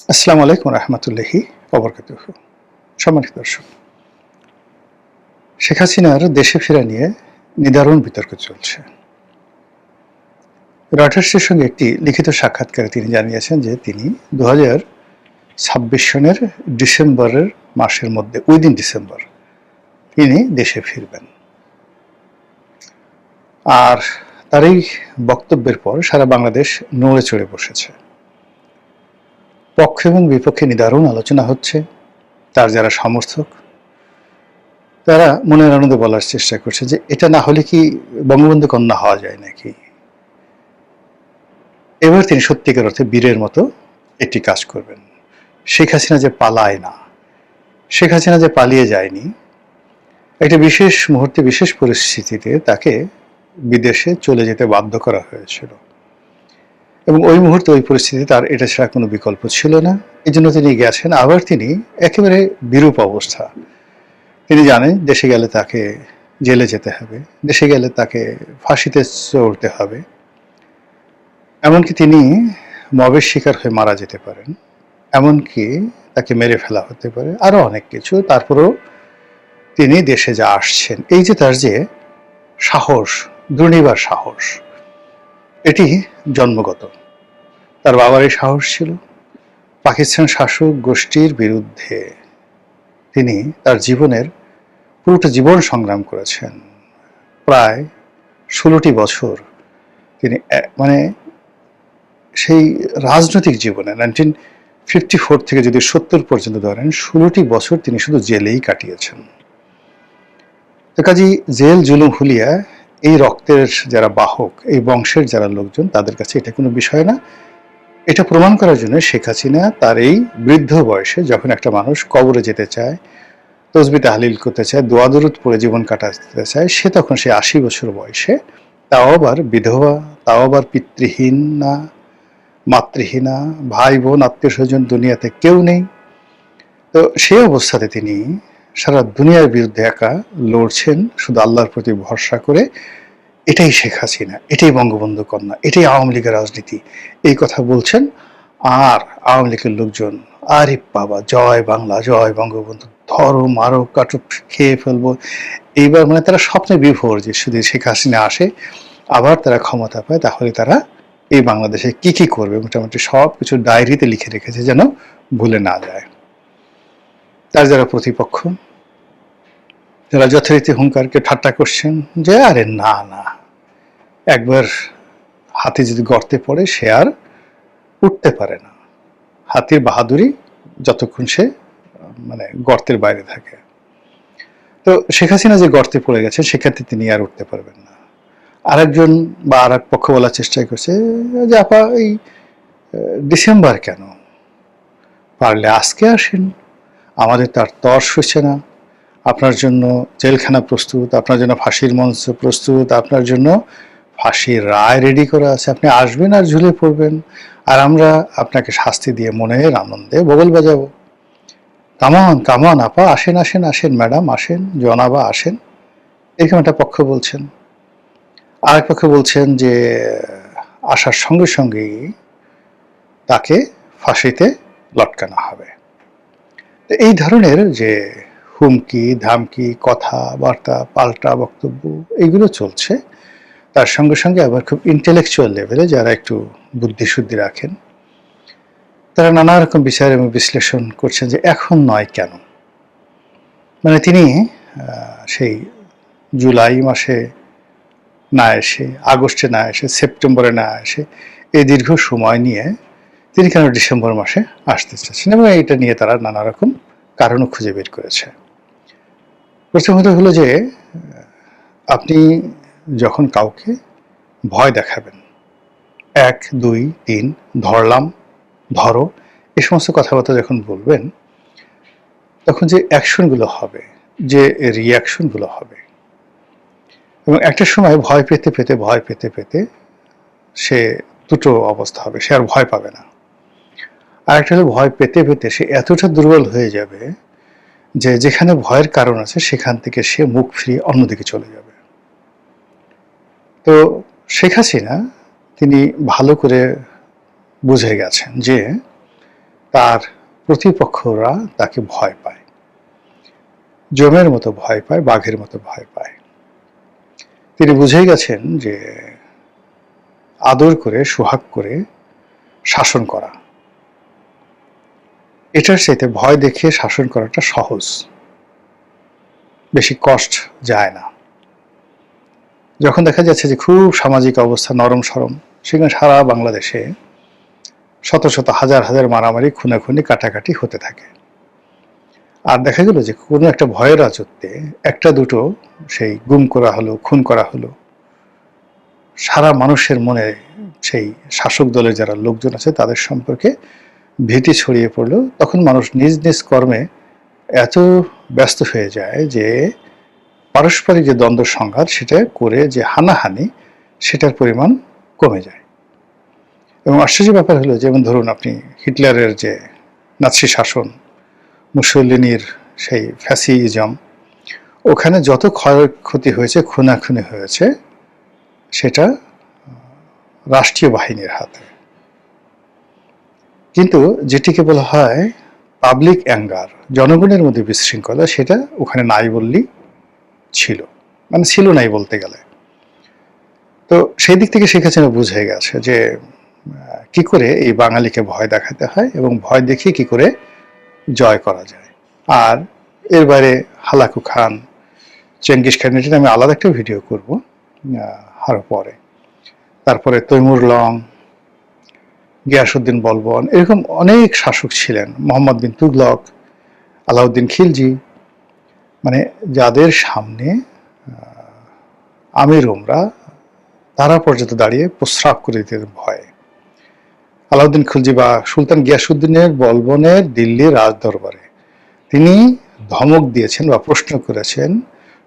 আসসালামু আলাইকুম রহমতুল্লাহি ওবরকাতুহু। সম্মানিত দর্শক, শেখ হাসিনার দেশে ফেরা নিয়ে নিদারুণ বিতর্ক চলছে। রয়টার্সের সঙ্গে একটি লিখিত সাক্ষাৎকারে তিনি জানিয়েছেন যে তিনি 2026 সনের ডিসেম্বরের মাসের মধ্যে উইদিন ডিসেম্বর তিনি দেশে ফিরবেন। আর তার এই বক্তব্যের পর সারা বাংলাদেশ নড়ে চড়ে বসেছে। পক্ষ এবং বিপক্ষে নিদারুণ আলোচনা হচ্ছে। তার যারা সমর্থক তারা মনের আনন্দে বলার চেষ্টা করছে যে এটা না হলে কি বঙ্গবন্ধু কন্যা হওয়া যায় নাকি। এবার তিনি সত্যিকার অর্থে বীরের মতো একটি কাজ করবেন। শেখ হাসিনা যে পালায় না, শেখ হাসিনা যে পালিয়ে যায়নি, একটা বিশেষ মুহূর্তে বিশেষ পরিস্থিতিতে তাকে বিদেশে চলে যেতে বাধ্য করা হয়েছিল এবং ওই মুহূর্তে ওই পরিস্থিতি তার এটা ছাড়া কোনো বিকল্প ছিল না। এই জন্য তিনি গেছেন। আবার তিনি একেবারে বিরূপ অবস্থা, তিনি জানেন দেশে গেলে তাকে জেলে যেতে হবে, দেশে গেলে তাকে ফাঁসিতে চড়তে হবে, এমনকি তিনি মবের শিকার হয়ে মারা যেতে পারেন, এমনকি তাকে মেরে ফেলা হতে পারে, আরো অনেক কিছু। তারপরেও তিনি দেশে যা আসছেন, এই যে তার যে সাহস, দুর্নিবার সাহস, এটি জন্মগত। তার বাবারই সাহস ছিল। পাকিস্তান শাসক গোষ্ঠীর বিরুদ্ধে তিনি তার জীবনের পুরোটা জীবন সংগ্রাম করেছেন। প্রায় 16টি বছর তিনি মানে সেই রাজনৈতিক জীবনে 1954 থেকে যদি 70 পর্যন্ত ধরেন 16টি বছর তিনি শুধু জেলেই কাটিয়েছেন। তো কাজী জেল জুলুম হুলিয়া এই রক্তের যারা বাহক, এই বংশের যারা লোকজন, তাদের কাছে এটা কোনো বিষয় না। এটা প্রমাণ করার জন্য শেখ হাসিনা তার এই বৃদ্ধ বয়সে যখন একটা মানুষ কবরে যেতে চায়, তসবি তাহলিল করতে চায়, দোয়া দরুদ পড়ে জীবন কাটাতে চায়, সে তখন সে 80 বছর বয়সে, তাও আবার বিধবা, তাও আবার পিতৃহীন না, মাতৃহীনা, ভাই বোন আত্মীয় স্বজন দুনিয়াতে কেউ নেই। তো সেই অবস্থাতে তিনি সারা দুনিয়ার বিরুদ্ধে একা লড়ছেন শুধু আল্লাহর প্রতি ভরসা করে। এটাই শেখ হাসিনা, এটাই বঙ্গবন্ধু কন্যা, এটাই আওয়ামী লীগের রাজনীতি, এই কথা বলছেন। আর আওয়ামী লীগের লোকজন, আরে বাবা, জয় বাংলা, জয় বঙ্গবন্ধু, ধরো মারো কাটো, খেয়ে ফেলবো। এইবার মানে তারা স্বপ্নে বিভোর যে শুধু শেখ হাসিনা আসে, আবার তারা ক্ষমতা পায়, তাহলে তারা এই বাংলাদেশে কি কি করবে মোটামুটি সব কিছু ডায়েরিতে লিখে রেখেছে যেন ভুলে না যায়। তার যারা প্রতিপক্ষ, যারা যথারীতি হুঙ্কারকে ঠাট্টা করছেন যে আরে না না, একবার হাতি যদি গর্তে পড়ে সে আর উঠতে পারে না। হাতির বাহাদুরি যতক্ষণ সে মানে গর্তের বাইরে থাকে। তো শেখ হাসিনা যে গর্তে পড়ে গেছে সেক্ষেত্রে তিনি আর উঠতে পারবেন না। আরেকজন বা আর এক পক্ষ বলার চেষ্টা করছে যে আপা এই ডিসেম্বর কেন, পারলে আজকে আসেন, আমাদের তার তর্স হচ্ছে না। আপনার জন্য জেলখানা প্রস্তুত, আপনার জন্য ফাঁসির মঞ্চ প্রস্তুত, আপনার জন্য ফাঁসির রায় রেডি করা আছে, আপনি আসবেন আর ঝুলে পড়বেন, আর আমরা আপনাকে শাস্তি দিয়ে মনের আনন্দে বগল বাজাবো। কামান কামান আপা, আসেন আসেন আসেন ম্যাডাম, আসেন জনাবা, আসেন। এরকম একটা পক্ষ বলছেন। আর এক পক্ষ বলছেন যে আসার সঙ্গে সঙ্গেই তাকে ফাঁসিতে লটকানো হবে। এই ধরনের যে হুমকি ধামকি, কথাবার্তা, পাল্টা বক্তব্য, এগুলো চলছে। তার সঙ্গে সঙ্গে আবার খুব ইন্টেলেকচুয়াল লেভেলে যারা একটু বুদ্ধিশুদ্ধি রাখেন, তারা নানা রকম বিচার এবং বিশ্লেষণ করছেন যে এখন নয় কেন। মানে তিনি সেই জুলাই মাসে না এসে, আগস্টে না এসে, সেপ্টেম্বরে না এসে, এই দীর্ঘ সময় নিয়ে তিনি কেন ডিসেম্বর মাসে আসতে চাচ্ছেন, এবং এইটা নিয়ে তারা নানা রকম কারণও খুঁজে বের করেছে। প্রথমত হলো যে আপনি যখন কাউকে ভয় দেখাবেন, 1 2 3 ধরলাম, ধরো, এই সমস্ত কথাবার্তা যখন বলবেন, তখন যে অ্যাকশনগুলো হবে, যে রিয়াকশনগুলো হবে, এবং একটা সময় ভয় পেতে পেতে ভয় পেতে পেতে সে দুটো অবস্থা হবে, সে আর ভয় পাবে না। আর একটা হলো ভয় পেতে পেতে সে এতটা দুর্বল হয়ে যাবে যে যেখানে ভয়ের কারণ আছে সেখান থেকে সে মুখ ফিরিয়ে অন্যদিকে চলে যাবে। তো শেখ হাসিনা তিনি ভালো করে বুঝে গেছেন যে তার প্রতিপক্ষরা তাকে ভয় পায়, যমের মতো ভয় পায়, বাঘের মতো ভয় পায়। তিনি বুঝেই গেছেন যে আদর করে, সোহাগ করে শাসন করা, এটার চাইতে ভয় দেখিয়ে শাসন করাটা সহজ, বেশি কষ্ট যায় না। যখন দেখা যাচ্ছে যে খুব সামাজিক অবস্থা নরম সরম, সেখানে সারা বাংলাদেশে শত শত হাজার হাজার মারামারি, খুনাখুনি, কাটাকাটি হতে থাকে। আর দেখা গেল যে কোনো একটা ভয়ের রাজত্বে একটা দুটো সেই গুম করা হলো, খুন করা হলো, সারা মানুষের মনে সেই শাসক দলের যারা লোকজন আছে তাদের সম্পর্কে ভীতি ছড়িয়ে পড়লো। তখন মানুষ নিজ নিজ কর্মে এত ব্যস্ত হয়ে যায় যে পারস্পরিক যে দ্বন্দ্ব সংঘাত সেটা করে যে হানাহানি, সেটার পরিমাণ কমে যায়। এবং আশ্চর্য ব্যাপার হলো, যেমন ধরুন আপনি হিটলারের যে নাৎসি শাসন, মুসলিনির সেই ফ্যাসিজম, ওখানে যত ক্ষয়ক্ষতি হয়েছে, খুনাখুনি হয়েছে, সেটা রাষ্ট্রীয় বাহিনীর হাতে। কিন্তু যেটিকে বলা হয় পাবলিক অ্যাঙ্গার, জনগণের মধ্যে বিশৃঙ্খলা, সেটা ওখানে নাই বললেই ছিল, মানে ছিল নাই বলতে গেলে। তো সেই দিক থেকে শেখ হাসিনা বুঝে গেছে যে কি করে এই বাঙালিকে ভয় দেখাতে হয় এবং ভয় দেখিয়ে কি করে জয় করা যায়। আর এর বাইরে হালাকু খান, চেঙ্গিস খান, এটা আমি আলাদা একটা ভিডিও করব আরো পরে। তারপরে তৈমুর লং, গিয়াসউদ্দিন বলবন, এরকম অনেক শাসক ছিলেন, মোহাম্মদ বিন তুগলক, আলাউদ্দিন খিলজি, মানে যাদের সামনে আমির উমরা তারা পর্যন্ত দাঁড়িয়ে প্রস্রাব করে দিতে ভয়। আলাউদ্দিন খিলজি বা সুলতান গিয়াসউদ্দিনের বলবনের দিল্লি রাজ দরবারে তিনি ধমক দিয়েছেন বা প্রশ্ন করেছেন,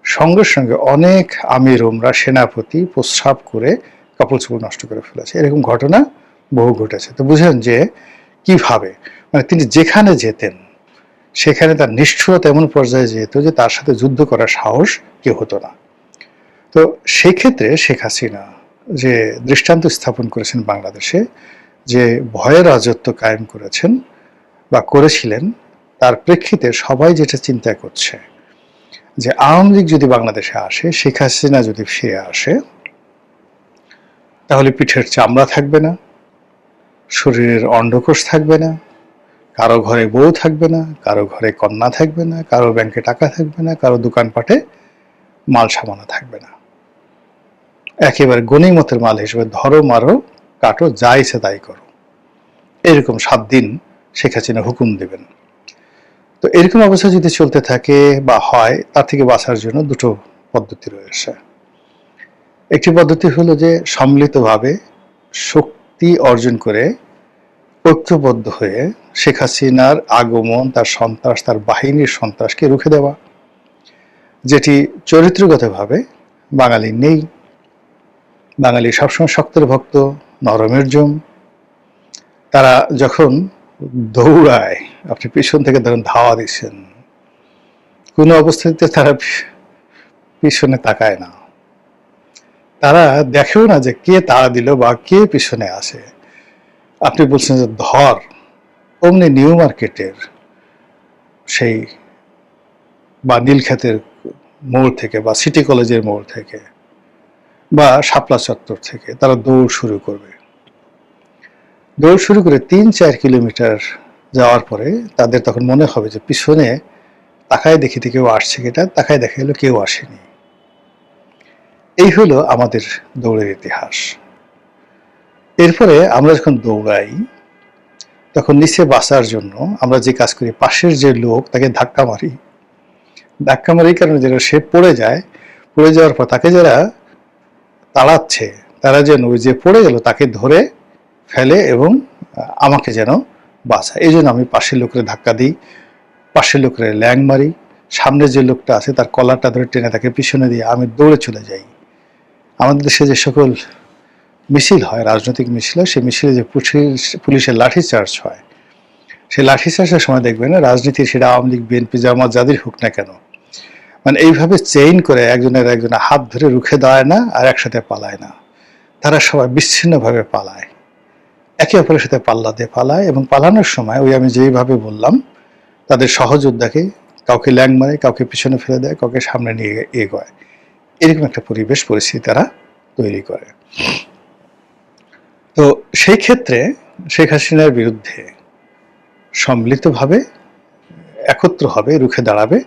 সঙ্গে সঙ্গে অনেক আমির উমরা, সেনাপতি প্রস্রাব করে কাপড় চোপড় নষ্ট করে ফেলেছে। এরকম ঘটনা বহু ঘটেছে। তো বুঝেন যে কিভাবে, মানে তিনি যেখানে যেতেন সেখানে তার নিষ্ঠুরতা এমন পর্যায়ে যেত যে তার সাথে যুদ্ধ করার সাহস কেউ হতো না। তো সেই ক্ষেত্রে শেখ হাসিনা যে দৃষ্টান্ত স্থাপন করেছেন বাংলাদেশে, যে ভয়ের রাজত্ব কায়েম করেছেন বা করেছিলেন, তার প্রেক্ষিতে সবাই যেটা চিন্তা করছে যে আওয়ামী লীগ যদি বাংলাদেশে আসে, শেখ হাসিনা যদি ফিরে আসে, তাহলে পিঠের চামড়া থাকবে না, শরীরের অন্ডকোষ থাকবে না, কারো ঘরে বউ থাকবে না, কারো ঘরে কন্যা থাকবে না, কারো ব্যাংকে টাকা থাকবে না, কারো দোকানপাটে মাল সামানা থাকবে না। একেবারে গনিমতের মাল হিসেবে ধরো, মারো, কাটো, যা ইচ্ছে তাই করো, এরকম 7 দিন শেখ হাসিনা হুকুম দেবেন। তো এরকম অবস্থা যদি চলতে থাকে বা হয়, তার থেকে বাঁচার জন্য দুটো পদ্ধতি রয়েছে। একটি পদ্ধতি হলো যে সম্মিলিতভাবে শক্তি অর্জন করে ঐক্যবদ্ধ হয়ে শেখ হাসিনার আগমন, তার সন্ত্রাস, তার বাহিনীর সন্ত্রাসকে রুখে দেওয়া, যেটি চরিত্রগতভাবে বাঙালি নেই। বাঙালি সবসময় শক্তের ভক্ত, নরমের জম। তারা যখন দৌড়ায়, আপনি পিছন থেকে ধরেন ধাওয়া দিচ্ছেন, কোনো অবস্থাতে তারা পিছনে তাকায় না, তারা দেখেও না যে কে তাড়া দিল বা কে পিছনে আসে। আপনি বলছেন যে ধর, অমনি নিউ মার্কেটের সেই বা নীলক্ষেতের মোড় থেকে বা সিটি কলেজের মোড় থেকে বা শাপলা চত্বর থেকে তারা দৌড় শুরু করবে। দৌড় শুরু করে 3-4 কিলোমিটার যাওয়ার পরে তাদের তখন মনে হবে যে পিছনে তাকায় দেখিতে কেউ আসছে কিনা, তাকায় দেখা গেল কেউ আসেনি। এই হলো আমাদের দৌড়ের ইতিহাস। এরপরে আমরা যখন দৌড়াই, তখন নিচে বাঁচার জন্য আমরা যে কাজ করি, পাশের যে লোক তাকে ধাক্কা মারি। ধাক্কা মারি কারণে যেন সে পড়ে যায়, পড়ে যাওয়ার পর তাকে যারা তাড়াচ্ছে তারা যেন ওই যে পড়ে গেল তাকে ধরে ফেলে এবং আমাকে যেন বাঁচায়। এই জন্য আমি পাশের লোকের ধাক্কা দিই, পাশের লোকের ল্যাং মারি, সামনে যে লোকটা আছে তার কলারটা ধরে টেনে তাকে পিছনে দিয়ে আমি দৌড়ে চলে যাই। আমাদের দেশে যে সকল মিছিল হয়, রাজনৈতিক মিছিল হয়, সেই মিছিলে যে পুলিশের লাঠিচার্জ হয়, সেই লাঠিচার্জের সময় দেখবেন রাজনীতির, সেটা আওয়ামী লীগ, বিএনপি, জামাত যাদের হোক না কেন, মানে এইভাবে চেইন করে একজনের হাত ধরে রুখে দেয় না আর একসাথে পালায় না, তারা সবাই বিচ্ছিন্নভাবে পালায়। একে অপরের সাথে পাল্লা দিয়ে পালায়, এবং পালানোর সময় ওই আমি যেইভাবে বললাম তাদের সহযোদ্ধাকে কাউকে ল্যাং মারে, কাউকে পিছনে ফেলে দেয়, কাউকে সামনে নিয়ে এগোয়, এরকম একটা পরিবেশ পরিস্থিতি তারা তৈরি করে। তো সেই ক্ষেত্রে শেখ হাসিনার বিরুদ্ধে সম্মিলিতভাবে একত্র হবে, রুখে দাঁড়াবে,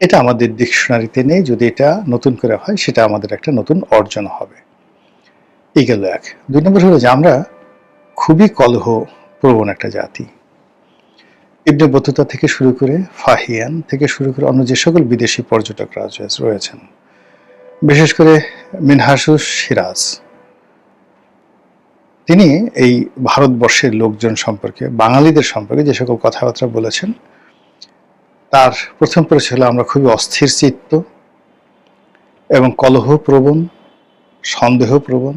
এটা আমাদের ডিকশনারিতে নেই। যদি এটা নতুন করে হয় সেটা আমাদের একটা নতুন অর্জন হবে। এই গেল এক। 2 নম্বর হলো যে আমরা খুবই কলহ প্রবণ একটা জাতি। ইবনে বতুতা থেকে শুরু করে ফাহিয়ান থেকে শুরু করে অন্য যে সকল বিদেশি পর্যটকরা রয়েছেন, বিশেষ করে মিনহাসুস সিরাজ, তিনি এই ভারতবর্ষের লোকজন সম্পর্কে, বাঙালিদের সম্পর্কে যে সকল কথাবার্তা বলেছেন, তার প্রথম পরিচয় হলো আমরা খুবই অস্থির চিত্ত এবং কলহপ্রবণ, সন্দেহপ্রবণ,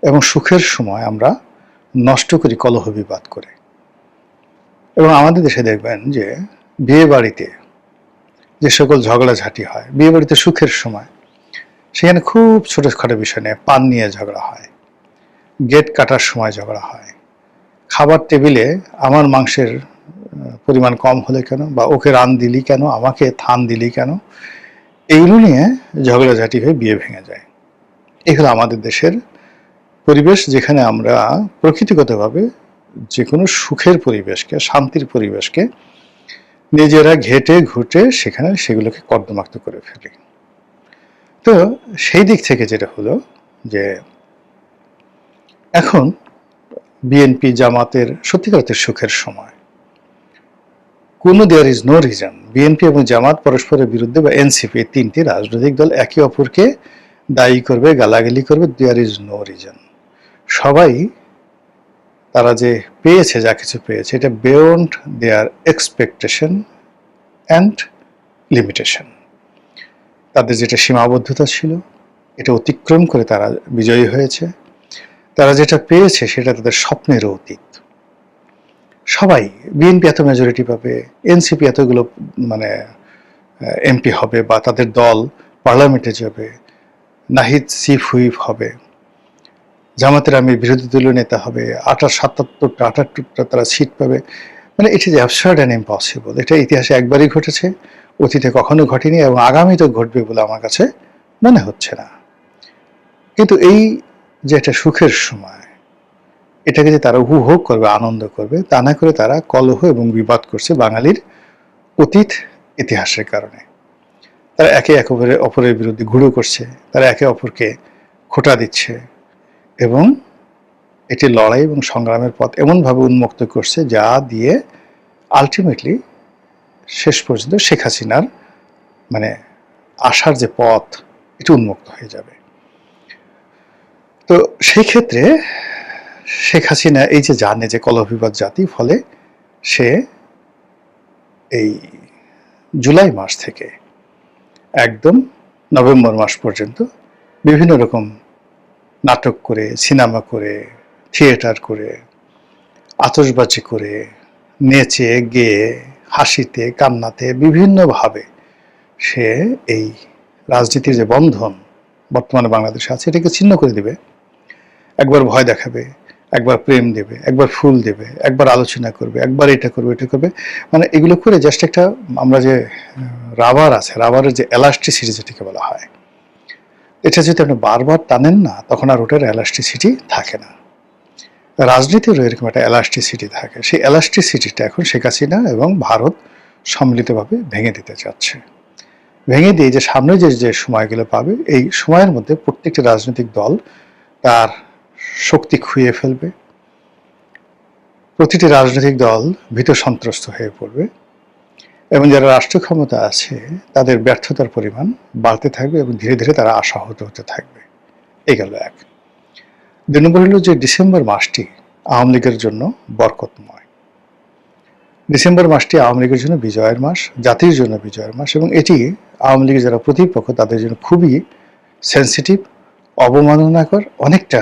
এবং সুখের সময় আমরা নষ্ট করি কলহ বিবাদ করে। এবং আমাদের দেশে দেখবেন যে বিয়ে বাড়িতে যে সকল ঝগড়াঝাটি হয়, বিয়ে বাড়িতে সুখের সময়, সেখানে খুব ছোটখাটো বিষয় নিয়ে, পান নিয়ে ঝগড়া হয়, গেট কাটার সময় ঝগড়া হয়, খাবার টেবিলে আমার মাংসের পরিমাণ কম হলে কেন, বা ওকে রান দিলি কেন, আমাকে থান দিলি কেন, এইগুলো নিয়ে ঝগড়াঝাটি হয়ে বিয়ে ভেঙে যায়। এগুলো আমাদের দেশের পরিবেশ, যেখানে আমরা প্রকৃতিগতভাবে যে কোনো সুখের পরিবেশকে, শান্তির পরিবেশকে নিজেরা ঘেটে ঘুটে সেখানে সেগুলোকে কর্দমাক্ত করে ফেলি। তো সেই দিক থেকে যেটা হলো যে এখন বিএনপি জামাতের সত্যিকারের সুখের সময়, কোনো there is no reason BNP এবং জামাত পরস্পরের বিরুদ্ধে, বা এনসিপি, তিনটি রাজনৈতিক দল একে অপরকে দায়ী করবে, গালাগালি করবে, দেয়ার ইজ নো রিজন। সবাই তারা যে পেয়েছে, যা কিছু পেয়েছে, এটা beyond there expectation and limitation. তাদের যেটা সীমাবদ্ধতা ছিল এটা অতিক্রম করে তারা বিজয়ী হয়েছে। তারা যেটা পেয়েছে সেটা তাদের স্বপ্নেরও অতীত। সবাই, বিএনপি এত মেজরিটি পাবে, এনসিপি এতগুলো মানে এমপি হবে, বা তাদের দল পার্লামেন্টে যাবে, নাহিদ চিফ হুইপ হবে, জামাতের আমির বিরোধী দলীয় নেতা হবে, 78টা তারা সিট পাবে। মানে it is absurd and impossible. এটা ইতিহাসে একবারই ঘটেছে, অতীতে কখনো ঘটেনি, এবং আগামীতেও ঘটবে বলে আমার কাছে মনে হচ্ছে না। কিন্তু এই যে একটা সুখের সময়, এটাকে যে তারা উপভোগ করবে, আনন্দ করবে, তা না করে তারা কলহ এবং বিবাদ করছে বাঙালির অতীত ইতিহাসের কারণে। তারা একে অপরের বিরুদ্ধে ঘুরো করছে, তারা একে অপরকে খোঁটা দিচ্ছে, এবং এটি লড়াই এবং সংগ্রামের পথ এমনভাবে উন্মুক্ত করছে যা দিয়ে আলটিমেটলি শেষ পর্যন্ত শেখ হাসিনার মানে আসার যে পথ, এটি উন্মুক্ত হয়ে যাবে। তো সেই ক্ষেত্রে শেখ হাসিনা এই যে জানে যে কলহবিবাদ জাতি, ফলে সে এই জুলাই মাস থেকে একদম নভেম্বর মাস পর্যন্ত বিভিন্ন রকম নাটক করে, সিনেমা করে, থিয়েটার করে, আতশবাজি করে, নেচে গেয়ে, হাসিতে কান্নাতে, বিভিন্নভাবে সে এই রাজনীতির যে বন্ধন বর্তমানে বাংলাদেশে আছে এটাকে ছিন্ন করে দেবে। একবার ভয় দেখাবে, একবার প্রেম দেবে, একবার ফুল দেবে, একবার আলোচনা করবে, একবার এটা করবে, এটা করবে। মানে এগুলো করে জাস্ট একটা, আমরা যে রাবার আছে, রাবারের যে এলাস্টিসিটি যেটাকে বলা হয়, এটা যদি আপনি বারবার টানেন না, তখন আর ওটার এলাস্টিসিটি থাকে না। রাজনীতিরও এরকম একটা এলাস্টিসিটি থাকে। সেই এলাস্টিসিটিটা এখন শেখ হাসিনা এবং ভারত সম্মিলিতভাবে ভেঙে দিতে চাচ্ছে। ভেঙে দিয়ে যে সামনে যে সময়গুলো পাবে, এই সময়ের মধ্যে প্রত্যেকটি রাজনৈতিক দল তার শক্তি খুইয়ে ফেলবে, প্রতিটি রাজনৈতিক দল ভীত সন্ত্রস্ত হয়ে পড়বে, এবং যারা রাষ্ট্র ক্ষমতা আছে তাদের ব্যর্থতার পরিমাণ বাড়তে থাকবে, এবং ধীরে ধীরে তারা আশাহত হতে থাকবে। এই গেল এক। 2 নম্বর হলো যে ডিসেম্বর মাসটি আওয়ামী লীগের জন্য বরকতময়। ডিসেম্বর মাসটি আওয়ামী লীগের জন্য বিজয়ের মাস, জাতির জন্য বিজয়ের মাস, এবং এটি আওয়ামী লীগের যারা প্রতিপক্ষ তাদের জন্য খুবই সেন্সিটিভ, অবমাননাকর, অনেকটা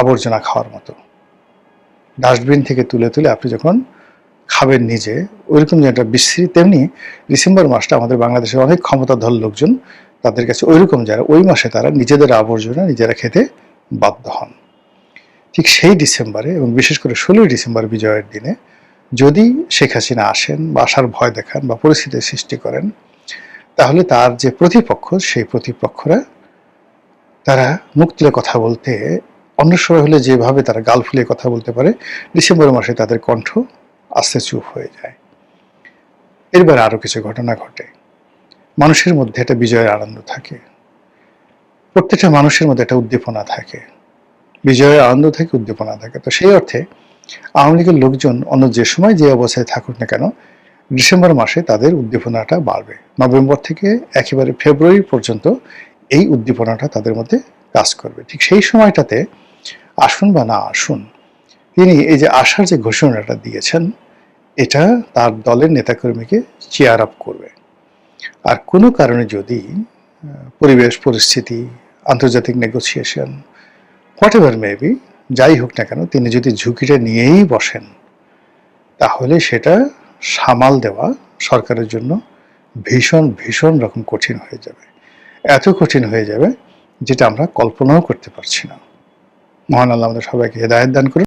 আবর্জনা খাওয়ার মতো। ডাস্টবিন থেকে তুলে তুলে আপনি যখন খাবেন নিজে, ওইরকম যে একটা বিশ্রী, তেমনি ডিসেম্বর মাসটা আমাদের বাংলাদেশের অনেক ক্ষমতাধর লোকজন, তাদের কাছে ওইরকম যারা ওই মাসে তারা নিজেদের আবর্জনা নিজেরা খেতে বাধ্য হন। ঠিক সেই ডিসেম্বরে এবং বিশেষ করে 16ই ডিসেম্বর বিজয়ের দিনে যদি শেখ হাসিনা আসেন বা আসার ভয় দেখান বা পরিস্থিতির সৃষ্টি করেন, তাহলে তার যে প্রতিপক্ষ সেই প্রতিপক্ষরা তারা মুখ তুলে কথা বলতে অন্য সময় হলে যেভাবে তারা গাল ফুলিয়ে কথা বলতে পারে, ডিসেম্বর মাসে তাদের কণ্ঠ আস্তে চুপ হয়ে যায়। এরবার আরো কিছু ঘটনা ঘটে। মানুষের মধ্যে একটা বিজয়ের আনন্দ থাকে, প্রত্যেকটা মানুষের মধ্যে একটা উদ্দীপনা থাকে, বিজয়ের আনন্দ থাকে, উদ্দীপনা থাকে। তো সেই অর্থে আওয়ামী লীগের লোকজন অন্য যে সময় যে অবস্থায় থাকুক না কেন, ডিসেম্বর মাসে তাদের উদ্দীপনাটা বাড়বে। নভেম্বর থেকে একেবারে ফেব্রুয়ারি পর্যন্ত এই উদ্দীপনাটা তাদের মধ্যে কাজ করবে। ঠিক সেই সময়টাতে আসুন বা না আসুন, তিনি এই যে আসার যে ঘোষণাটা দিয়েছেন, এটা তার দলের নেতাকর্মীকে চেয়ার আপ করবে। আর কোনো কারণে যদি পরিবেশ পরিস্থিতি, আন্তর্জাতিক নেগোসিয়েশন, হোয়াট এভার মেবি, যাই হোক না কেন, তিনি যদি ঝুঁকিটা নিয়েই বসেন, তাহলে সেটা সামাল দেওয়া সরকারের জন্য ভীষণ ভীষণ রকম কঠিন হয়ে যাবে। এত কঠিন হয়ে যাবে যেটা আমরা কল্পনাও করতে পারছি না। মহান আল্লাহ আমাদের সবাইকে হেদায়েত দান করুন।